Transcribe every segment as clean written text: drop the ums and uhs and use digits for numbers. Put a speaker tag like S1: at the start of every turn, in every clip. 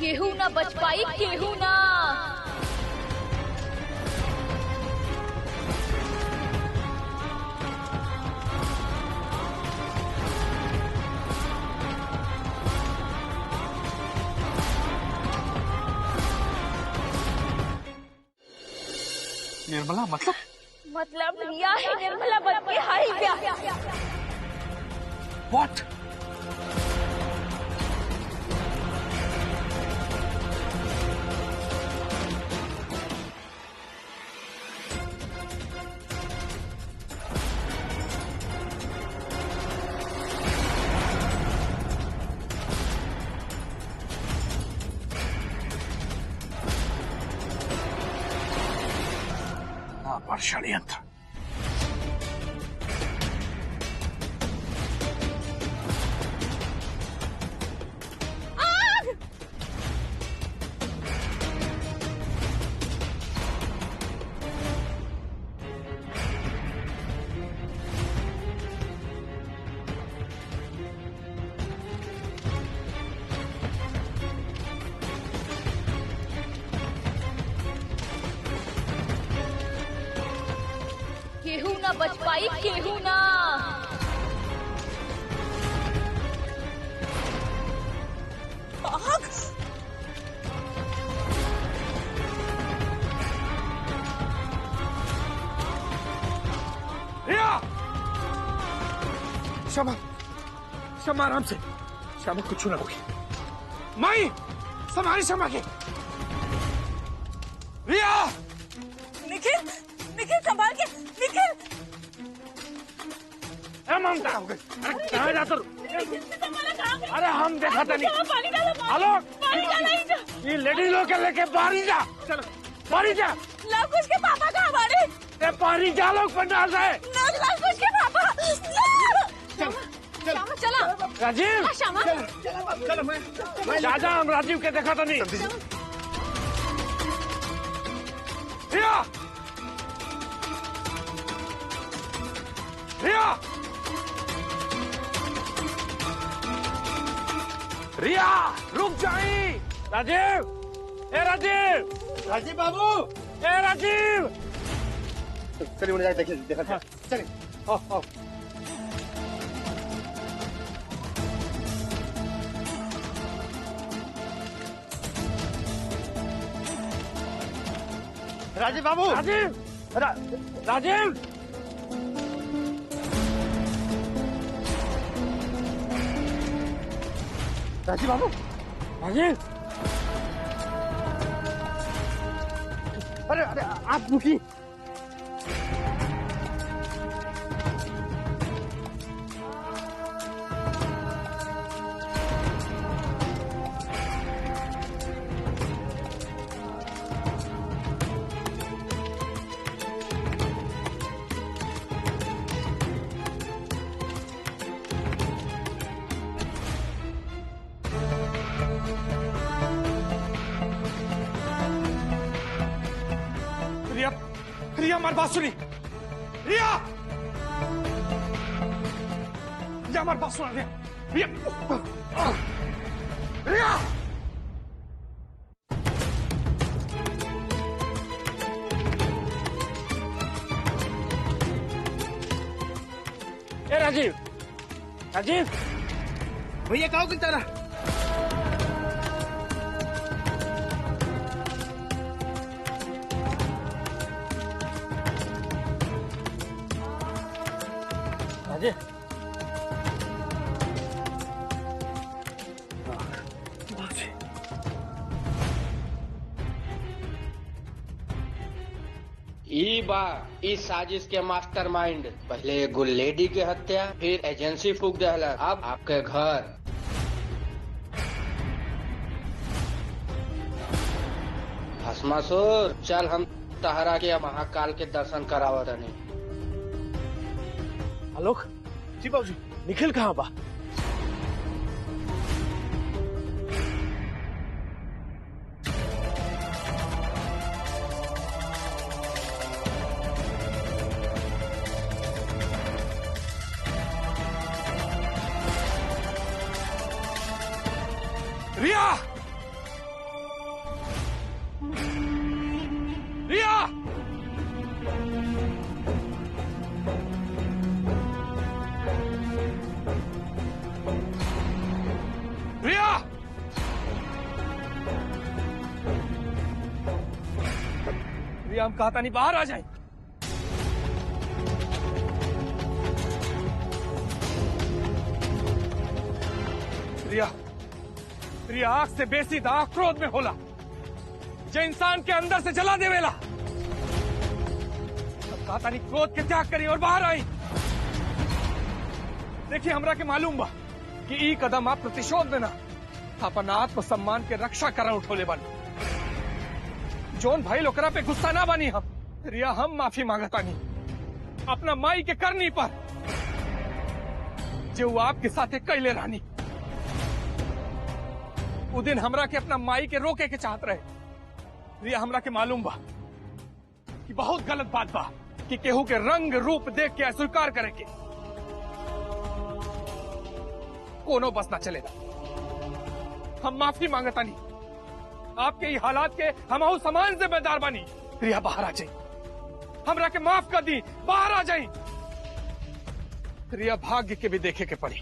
S1: केहू ना बच पाई, केहू ना।
S2: निर्मला
S1: मतलब रिया ही निर्मला बन के हारी गया।
S2: व्हाट? पर षड्यंत्र।
S1: केहू ना बच पाई, केहू ना।
S2: रिया! क्षमा, क्षमा, आराम से। क्षमा, कुछ ना होगी। माई, संभाली क्षमा के। रिया!
S3: निखिल, निखिल संभाल के, निखिल।
S2: ममता, अरे कहाँ जाता? अरे हम देखा था नहीं।
S3: पानी डालो,
S2: आलोक,
S3: पानी डालो।
S2: ये लेडीज लोग के लेके बाहर जा। चलो, बाहर जा।
S3: लवकुश के पापा कहाँ हमारे?
S2: ये पानी डालो पंडाल से।
S3: लवकुश के पापा।
S1: श्यामा चला।
S2: राजीव,
S1: श्यामा
S2: चलो मैं दादा, हम राजीव के देखा था नहीं। रिया! रिया! रिया! रुक जाई! राजीव! ए राजीव!
S4: राजीव बाबू!
S2: ए राजीव!
S4: चलिए उन्हें जाके देखिए, देखा जाए। चलिए।
S2: आओ।
S4: राजीव बाबू!
S2: राजीव! राजीव!
S4: राजीव बाबू!
S2: राजीव!
S4: अरे अरे आप रुकिए।
S2: रिया, हमारी बात सुनी। रिया! रिया, हमारी बात सुना। रिया! रिया! ए राजीव! राजीव!
S4: भैया कहो किन तरह?
S5: इस साजिश के मास्टरमाइंड पहले एगो लेडी के हत्या, फिर एजेंसी फूक दहला, अब आपके घर। भस्मासुर, चल हम तहरा के महाकाल के दर्शन करावत नहीं।
S2: आलोक जी, बाबूजी, निखिल कहाँ बा? रिया! रिया, हम कहता नहीं बाहर आ जाए। रिया, रिया आग से बेसी दाग क्रोध में होला, जो इंसान के अंदर से जला देवेला। अब कहता नहीं क्रोध के त्याग करी और बाहर आई। देखिए, हमरा के मालूम बा कि ई कदम आप प्रतिशोध देना अपन आत्मसम्मान के रक्षा कर उठोले बन। जोन भाई लोकरा पे गुस्सा ना बनी हम। रिया, हम माफी मांगता नहीं अपना माई के करनी पर, जो वो आपके साथ कैले रानी। वो दिन हमरा के अपना माई के रोके के चाहत रहे। रिया, हमरा के मालूम बा कि बहुत गलत बात बा कि केहू के रंग रूप देख के अस्वीकार करे के कोनो बस ना चलेगा। हम माफी मांगता नहीं, आपके ये हालात के हम समान जिम्मेदार बनी। रिया, बाहर आ जाए, हमरा के माफ कर दी, बाहर आ जाए। रिया, भाग्य के भी देखे के पड़ी।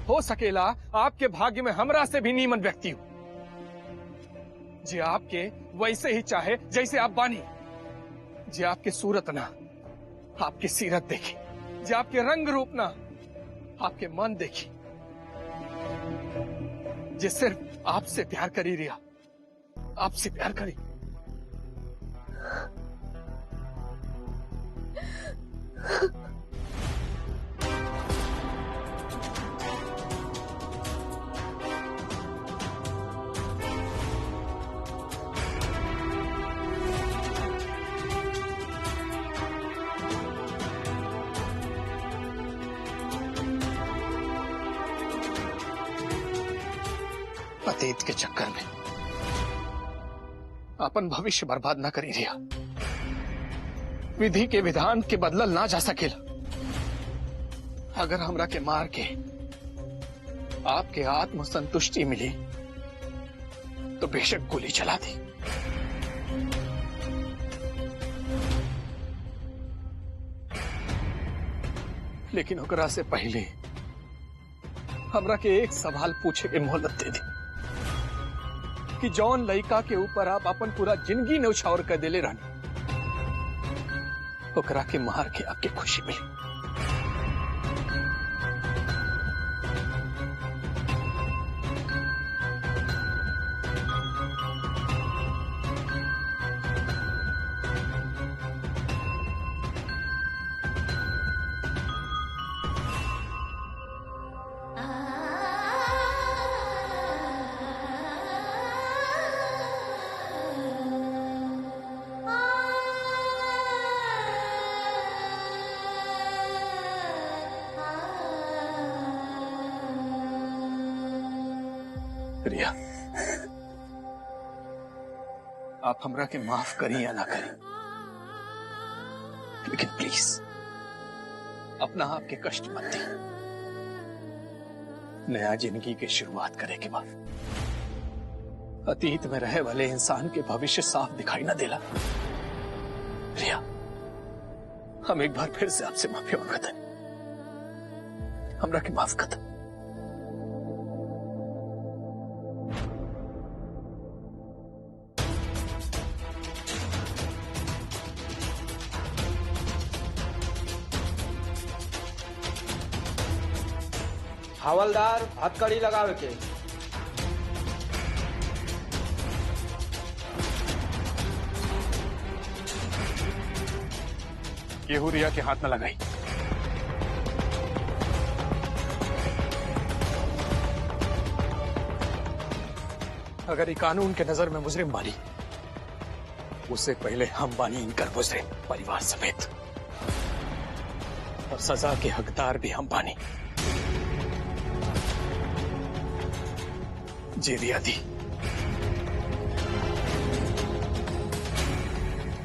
S2: हो सकेला आपके भाग्य में हमरा से भी नीमन व्यक्ति हो, जे आपके वैसे ही चाहे जैसे आप बानी, जे आपके सूरत ना आपकी सीरत देखी, जे आपके रंग रूप ना आपके मन देखी, जे सिर्फ आपसे प्यार करी। रिया, आपसे प्यार करी। अतीत के चक्कर में अपन भविष्य बर्बाद ना करी। रिया, विधि के विधान के बदलल ना जा सकेला। अगर हमरा के मार के आपके आत्म संतुष्टि मिली तो बेशक गोली चला दी, लेकिन ओकरा से पहले हमरा के एक सवाल पूछे के मोहलत दे दी कि जौन लड़का के ऊपर आप अपन पूरा जिंदगी न्यौछावर कर देले रहनी, ओकरा के मार के आपके खुशी मिली। रिया, आप हमरा के माफ करें या ना करें, लेकिन प्लीज अपना आप के कष्ट मत दी। नया जिंदगी की शुरुआत करे के बाद अतीत में रहे वाले इंसान के भविष्य साफ दिखाई ना देला। रिया, हम एक बार फिर से आपसे माफी मांगते हैं, हमरा के माफ कर।
S5: हवलदार, हथकड़ी लगावे के।
S2: केहू रिया के हाथ न लगाई। अगर ये कानून के नजर में मुजरिम बानी, उससे पहले हम बानी इनकर मुजरिम परिवार समेत, और सजा के हकदार भी हम बानी। जी रिया दी।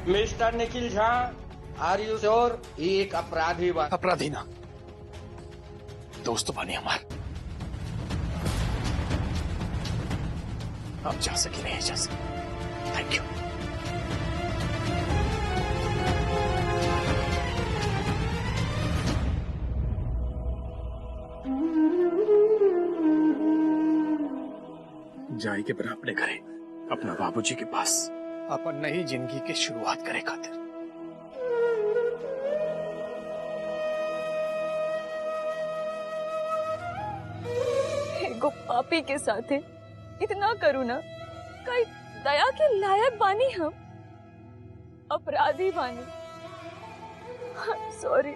S5: Mister Nikhil Jha, are you sure? ये एक अपराधी बा।
S2: अपराधी ना, दोस्त बानी हमार। आप जा सके नहीं जा सके। Thank you. जाए के पर अपने घरे अपना बाबूजी के पास अपन नई जिंदगी की शुरुआत करे खातिर।
S1: एगो पापी के साथे इतना करुणा कई दया के लायक बानी हम, अपराधी बानी। सॉरी,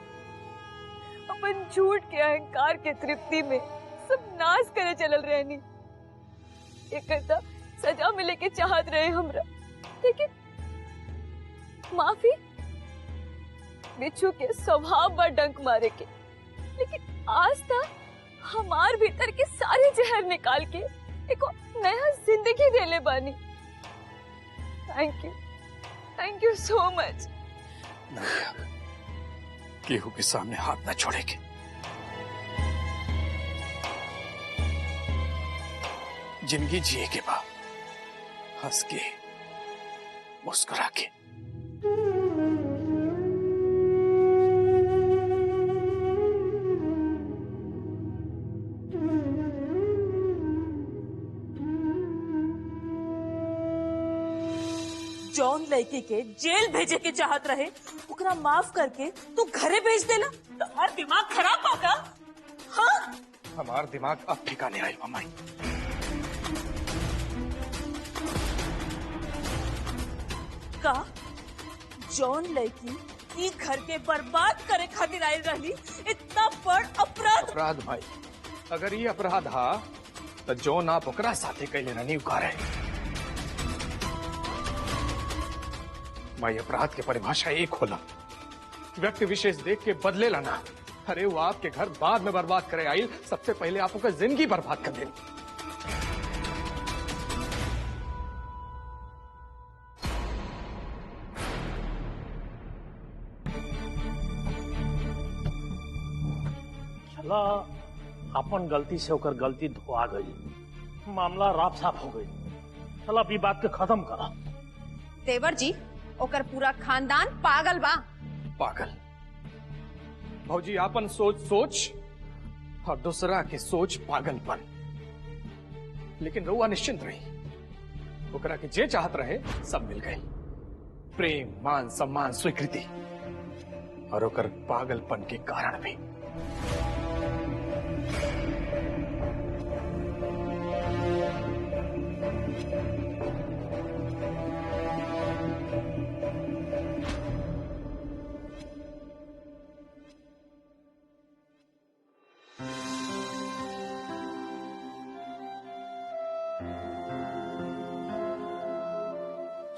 S1: अपन झूठ के अहंकार के तृप्ति में सब नाश करे चलल रहनी। एक सजा मिले के चाहत रहे हमरा, लेकिन माफी बिच्छू के स्वभाव पर डंक मारे के, लेकिन आज तक हमार भीतर के सारे जहर निकाल के एक नया जिंदगी देले बानी। Thank you so much.
S2: केहू के सामने हाथ न छोड़ेगे। जिंदगी जिए के बाद हंस के मुस्कुरा के।
S3: जॉन लड़की के जेल भेजे के चाहत रहे, उकरा माफ करके तू घरे भेज देला। तुम्हार दिमाग खराब होगा। हाँ,
S2: हमार दिमाग अब ठिकाने आयल मामाई।
S3: का जॉन लड़की ई घर के बर्बाद करे खातिर आयल रही, इतना बड़ अपराध
S2: भाई, अगर ये अपराध हा तो जौन आप ओकरा साथे कैले रहनी उकारे। माई, अपराध के परिभाषा एक होला, व्यक्ति विशेष देख के बदले लाना। अरे वो आपके घर बाद में बर्बाद करे आई, सबसे पहले आप ओकर जिंदगी बर्बाद कर देनी।
S6: चला अपन गलती से होकर गलती धोआ गई, मामला राफ साफ हो गई। चला अब ये बात के खत्म करा।
S7: देवर जी, ओकर पूरा खानदान पागल बा।
S2: पागल? भौजी, आपन सोच सोच और दूसरा के सोच पागलपन। लेकिन रउआ निश्चिंत रही, ओकरा के जे चाहत रहे सब मिल गई। प्रेम, मान सम्मान, स्वीकृति और ओकर पागलपन के कारण भी।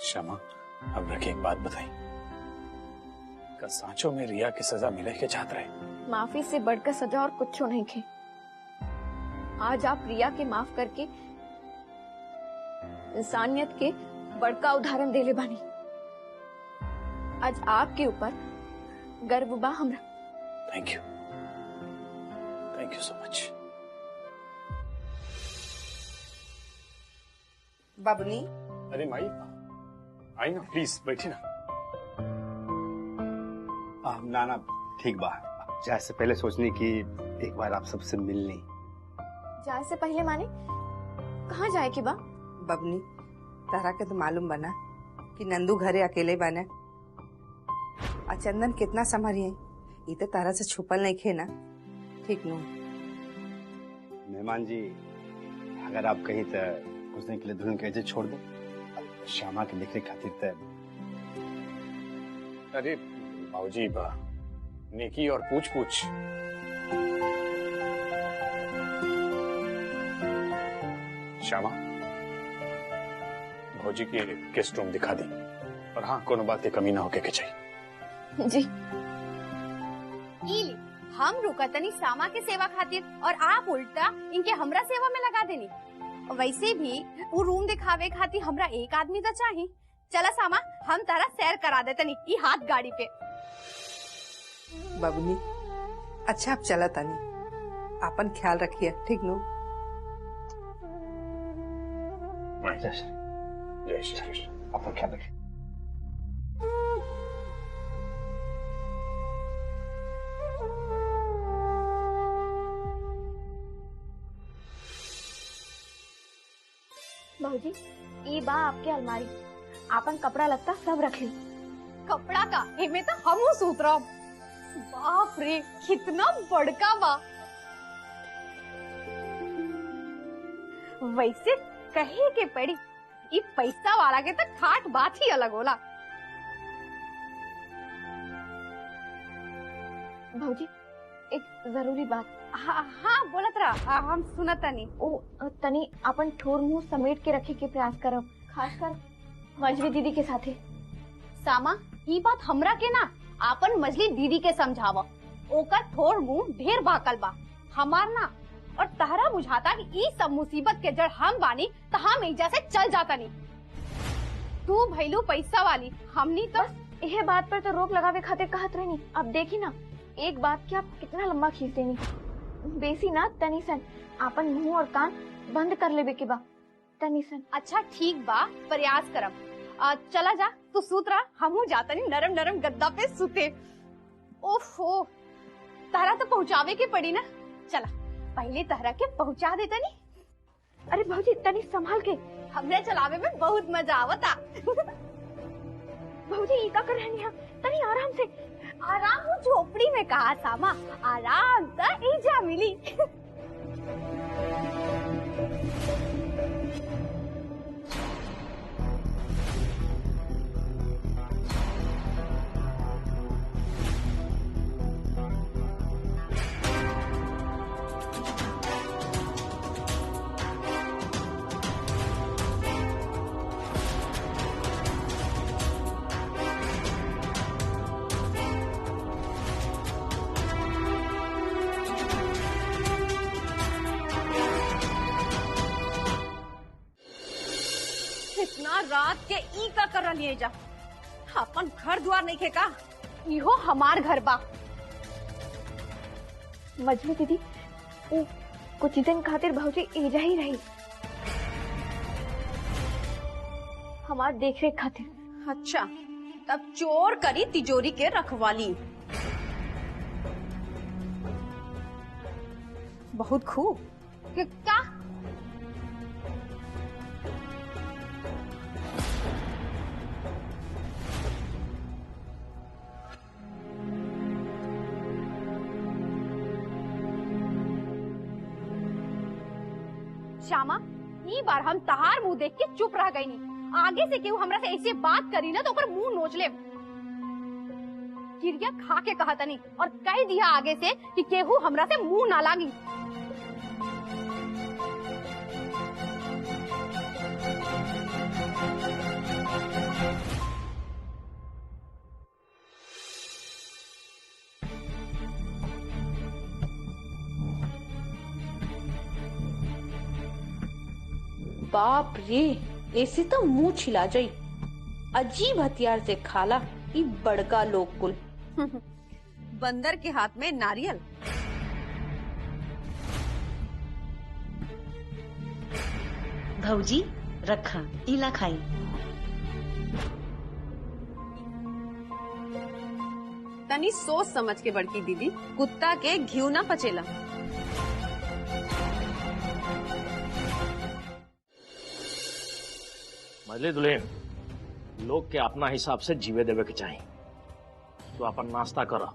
S2: क्षमा, अब रखे एक बात बताई, का सांचों में रिया की सजा मिले के चाहत रहे?
S1: माफी से बढ़कर सजा और कुछ नहीं खे। आज आप रिया के माफ करके इंसानियत के बड़का उदाहरण देले बानी। आज आपके ऊपर गर्व बा हमरा।
S2: Thank you so much.
S7: बबनी,
S2: अरे माई, आई ना, प्लीज बैठी ना।
S4: ना ना, ठीक बा। जाए से पहले सोचनी कि एक बार आप सबसे मिलनी।
S1: जाए से पहले माने कहाँ जाए की बा?
S7: बबनी, तारा के तो मालूम बना कि नंदू घरे अकेले बना, और चंदन कितना संभरिए, ये तो तारा से छुपल नहीं खे ना। ठीक नो
S4: मेहमान जी, अगर आप कहीं तो कुछ दिन के लिए दुल्हन कैसे छोड़ दो, श्यामा के देखने खातिर तो।
S2: अरे भाऊजी, बा नेकी और पूछ पूछ। श्यामा, भौजी की गेस्ट रूम दिखा दी, और हाँ, कोनो बात की कमी ना होके के चाहिए।
S1: जी।
S7: इली, हम रुकतनी सामा के सेवा खातिर और आप उल्टा इनके हमरा सेवा में लगा देनी। वैसे भी वो रूम दिखावे खातिर हमरा एक आदमी तो चाहिए। चला सामा, हम तारा सैर करा देतनी ई हाथ गाड़ी पे। बबनी, अच्छा अब चला तनी, अपन ख्याल रखिए, ठीक नो?
S2: जय श्री कृष्ण।
S4: अपन ख्याल रखिए।
S1: बाबूजी, ये बा आपके अलमारी, आपन कपड़ा लगता सब रख ली।
S7: कपड़ा का एमे तो हमू सूत रहा। बाप रे कितना बड़का बा। वैसे कहे के पड़ी ई पैसा वाला के तो ठाट बात ही अलग होला।
S1: भौजी एक जरूरी बात।
S7: हाँ बोलत रहा, हम सुनत नहीं।
S1: ओ तनी अपन ठोर मुंह समेट के रखे के प्रयास करब, खासकर मजली दीदी के साथे।
S7: सामा ई बात हमरा के ना आपन मजली दीदी के समझावा। ओकर ठोर मुंह ढेर बाकल बा, हमार ना। और तहरा बुझाता कि ई सब मुसीबत के जड़ हम बानी तो हम एजा से चल जाता नहीं। तू भैलू पैसा वाली, हमनी तो
S1: यह बात पर तो रोक लगावे खातिर कहत रहनी। अब देखी ना एक बात की आप कितना लंबा खींच देनी। बेसी ना तनी सन आपन मुंह और कान बंद कर लेबे के बा तनी सन।
S7: अच्छा ठीक बा, प्रयास करब। चला जा तू सूत रहा, हमू जाता नहीं नरम नरम गद्दा पे सूते। ओफो तहरा तो पहुँचावे के पड़ी ना। चला पहले तहरा के पहुँचा देता नहीं।
S1: अरे भौजी तनी संभाल के,
S7: हमने चलावे में बहुत मजा आवता।
S1: भौजी ई का कर रहनी है, तनी आराम से।
S7: आराम वो झोपड़ी में कहा सामा, आराम तो ईजा मिली। इतना रात के ई का कर लिए जा, अपन घर द्वार नहीं खेका। इहो हमार घर बा।
S1: मजली दीदी वो कुछ दिन खातिर भौजी एजा ही रही, हमार देख रेख खातिर।
S3: अच्छा तब चोर करी तिजोरी के रखवाली। बहुत खूब।
S7: का श्यामा ई बार हम तहार मुंह देख के चुप रह गई। नहीं आगे से केहू हमरा से ऐसे बात करी ना तो ओकर मुंह नोच ले। किरिया खा के कहा तनी और कह दिया आगे से कि केहू हमरा से मुंह ना लागी।
S3: बाप रे ऐसे तो मुंह छिला जाई। अजीब हथियार से खाला ई बड़का लोग कुल। बंदर के हाथ में नारियल।
S8: भौजी रखा इला खाई।
S3: तनी सोच समझ के बड़की दीदी, कुत्ता के घिउ ना पचेला।
S6: मजली दुल्हन, लोग के अपना हिसाब से जीवे देवे के चाहिए। तो अपन नाश्ता करा।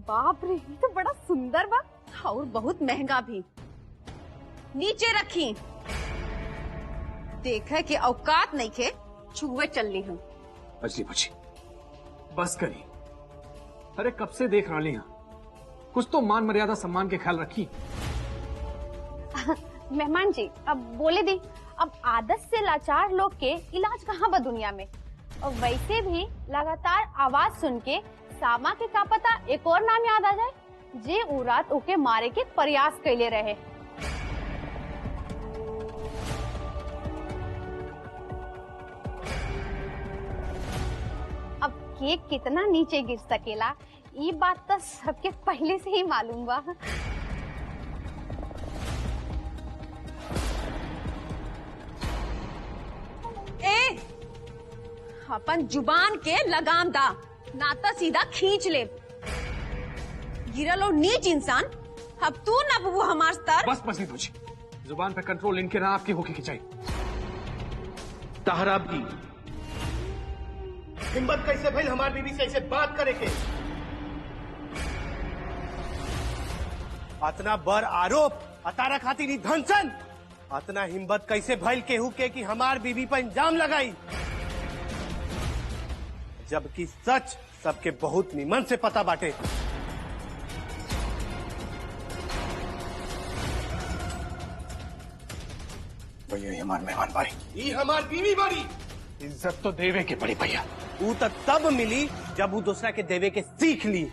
S3: बाप रे ये तो बड़ा सुंदर बा और बहुत महंगा भी। नीचे रखी, देखे कि औकात नहीं खे छुए चलनी हम।
S2: मछली बची बस करी। अरे कब से देख रहा लिया, कुछ तो मान मर्यादा सम्मान के ख्याल रखी।
S7: मेहमान जी अब बोले दी, अब आदत से लाचार लोग के इलाज कहाँ बा दुनिया में। और वैसे भी लगातार आवाज सुन के सामा के का पता एक और नाम याद आ जाए जे उ रात ओके मारे के प्रयास कैले रहे। अब केक कितना नीचे गिर सकेला ये बात तो सबके पहले से ही मालूम बा।
S3: अपन जुबान के लगाम दा, नाता सीधा खींच ले। गिरल और नीच इंसान, अब तू ना बुबू हमार स्तर।
S2: बस मछली बची जुबान पे कंट्रोल इनके ना आपकी होके की चाहिए।
S9: तहरा भी हिम्मत कैसे भाई हमारी बीवी से ऐसे बात करे के? अतना बर आरोप अतारा खाती नहीं धनसन, अतना हिम्मत कैसे भइल केहू के कि हमार बीवी पर इंजाम लगाई, जबकि सच सबके बहुत निमन से पता बाटे।
S2: भैया ये हमारे मेहमान बारी,
S9: ये हमार बीवी बारी।
S2: इज्जत तो देवे के पड़ी भैया।
S9: वो तो तब मिली जब वो दूसरा के देवे के सीख ली।